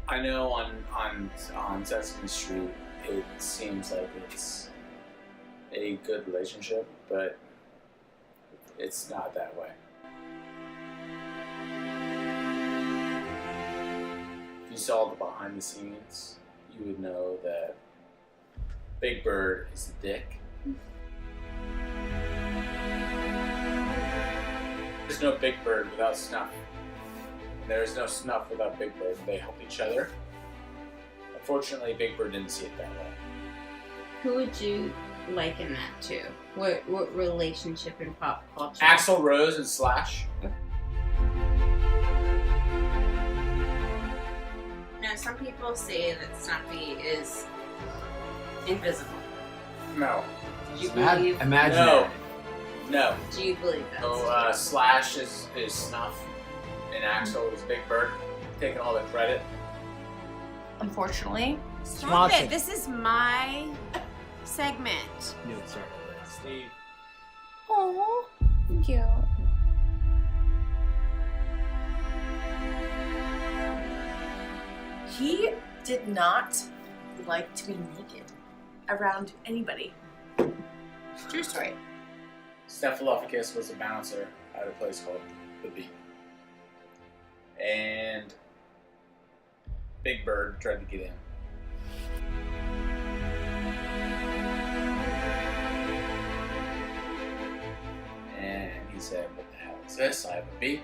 I know on Sesame Street, it seems like it's a good relationship, but it's not that way. If you saw the behind the scenes, you would know that Big Bird is a dick. There's no Big Bird without Snuff. There is no Snuff without Big Bird. They help each other. Unfortunately, Big Bird didn't see it that way. Who would you liken that to? What relationship in pop culture? Axl Rose and Slash. No, some people say that Snuffy is invisible. No. Do you believe? Imaginary. No. Do you believe that? So Slash is Snuff, and Axl is Big Bird, taking all the credit. Unfortunately. Stop it! This is my segment. Steve. Oh, thank you. He did not like to be naked around anybody. True story. Snuffleupagus was a bouncer at a place called The Beat. And Big Bird tried to get in. And he said, "What the hell is this? I have a beat.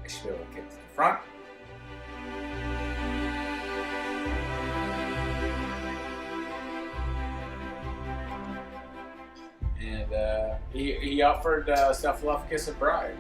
I should be able to get to the front." And he offered Snuffleupagus a bribe.